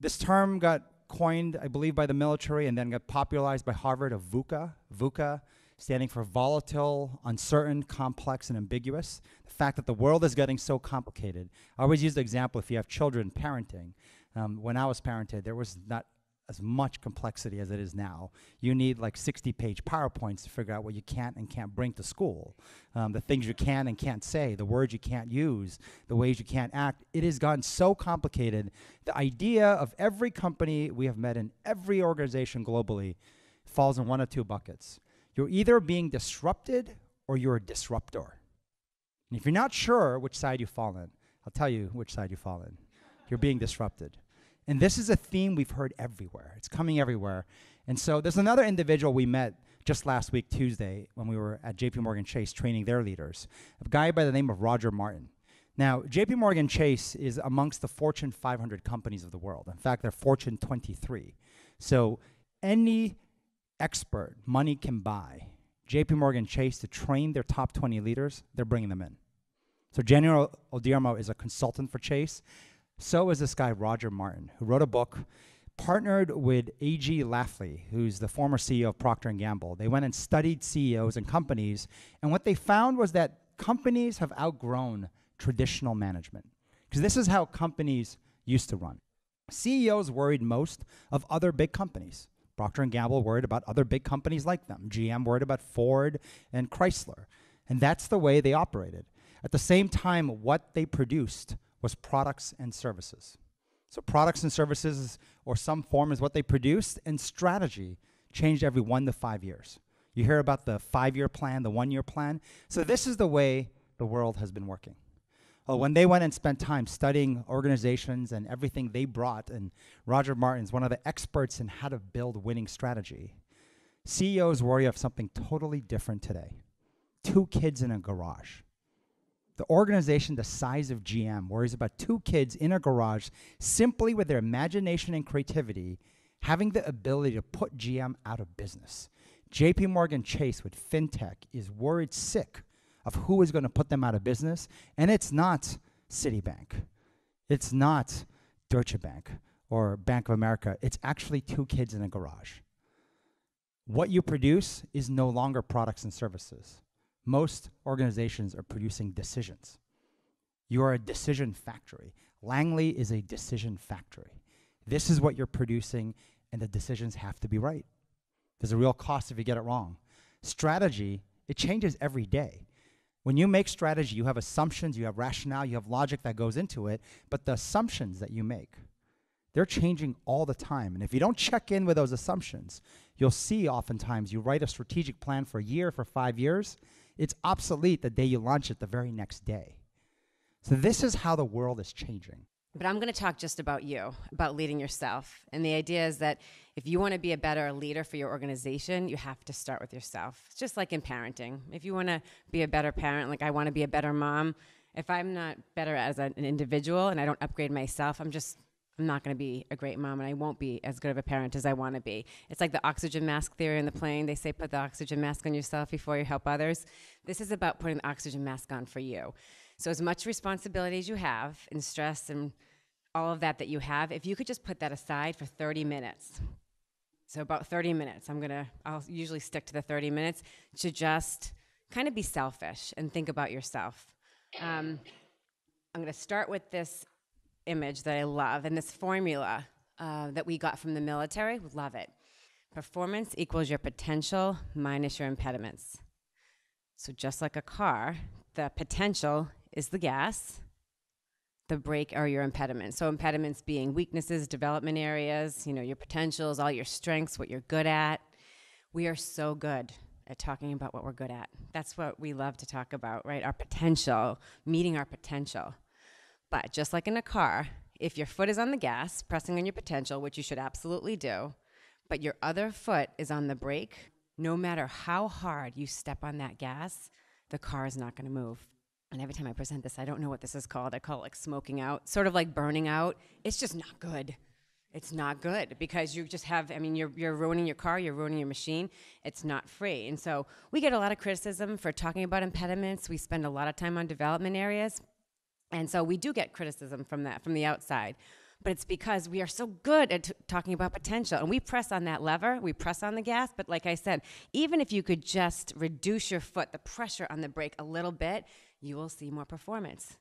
This term got coined, I believe, by the military and then got popularized by Harvard of VUCA. VUCA standing for volatile, uncertain, complex, and ambiguous. The fact that the world is getting so complicated. I always use the example if you have children parenting. When I was parented, there was not as much complexity as it is now. You need like 60-page PowerPoints to figure out what you can and can't bring to school, the things you can and can't say, the words you can't use, the ways you can't act. It has gotten so complicated. The idea of every company we have met in every organization globally falls in one of two buckets. You're either being disrupted or you're a disruptor. And if you're not sure which side you fall in, I'll tell you which side you fall in. You're being disrupted. And this is a theme we've heard everywhere. It's coming everywhere. And so there's another individual we met just last week, Tuesday, when we were at JP Chase training their leaders, a guy by the name of Roger Martin. Now, JP Chase is amongst the Fortune 500 companies of the world. In fact, they're Fortune 23. So any expert money can buy JP Chase to train their top 20 leaders, they're bringing them in. So General Odiermo is a consultant for Chase. So is this guy, Roger Martin, who wrote a book, partnered with A.G. Lafley, who's the former CEO of Procter & Gamble. They went and studied CEOs and companies, and what they found was that companies have outgrown traditional management, because this is how companies used to run. CEOs worried most of other big companies. Procter & Gamble worried about other big companies like them. GM worried about Ford and Chrysler, and that's the way they operated. At the same time, what they produced was products and services. So products and services, or some form, is what they produced, and strategy changed every 1 to 5 years. You hear about the 5-year plan, the 1-year plan. So this is the way the world has been working. When they went and spent time studying organizations and everything they brought, and Roger Martin's one of the experts in how to build winning strategy, CEOs worry of something totally different today. 2 kids in a garage. The organization the size of GM worries about 2 kids in a garage simply with their imagination and creativity having the ability to put GM out of business. JP Chase with FinTech is worried sick of who is going to put them out of business, and it's not Citibank. It's not Deutsche Bank or Bank of America. It's actually 2 kids in a garage. What you produce is no longer products and services. Most organizations are producing decisions. You are a decision factory. Langley is a decision factory. This is what you're producing, and the decisions have to be right. There's a real cost if you get it wrong. Strategy, it changes every day. When you make strategy, you have assumptions, you have rationale, you have logic that goes into it, but the assumptions that you make, they're changing all the time. And if you don't check in with those assumptions, you'll see oftentimes you write a strategic plan for a year, for 5 years, it's obsolete the day you launch it the very next day. So this is how the world is changing. But I'm going to talk just about you, about leading yourself. And the idea is that if you want to be a better leader for your organization, you have to start with yourself. It's just like in parenting. If you want to be a better parent, like I want to be a better mom, if I'm not better as an individual and I don't upgrade myself, I'm not going to be a great mom, and I won't be as good of a parent as I want to be. It's like the oxygen mask theory in the plane. They say put the oxygen mask on yourself before you help others. This is about putting the oxygen mask on for you. So as much responsibility as you have and stress and all of that you have, if you could just put that aside for 30 minutes. So about 30 minutes. I'll usually stick to the 30 minutes to just kind of be selfish and think about yourself. I'm going to start with this image that I love and this formula that we got from the military. Love it. Performance equals your potential minus your impediments. So just like a car, the potential is the gas, the brake are your impediments. So impediments being weaknesses, development areas, your potentials, all your strengths, what you're good at. We are so good at talking about what we're good at. That's what we love to talk about, right? Our potential, meeting our potential. But just like in a car, if your foot is on the gas, pressing on your potential, which you should absolutely do, but your other foot is on the brake, no matter how hard you step on that gas, the car is not going to move. And every time I present this, I don't know what this is called. I call it like smoking out, sort of like burning out. It's just not good. It's not good because you just have, you're ruining your car, you're ruining your machine. It's not free. And so we get a lot of criticism for talking about impediments. We spend a lot of time on development areas. And so we do get criticism from that, from the outside. But it's because we are so good at talking about potential, and we press on that lever, we press on the gas. But like I said, even if you could just reduce your foot, the pressure on the brake a little bit, you will see more performance.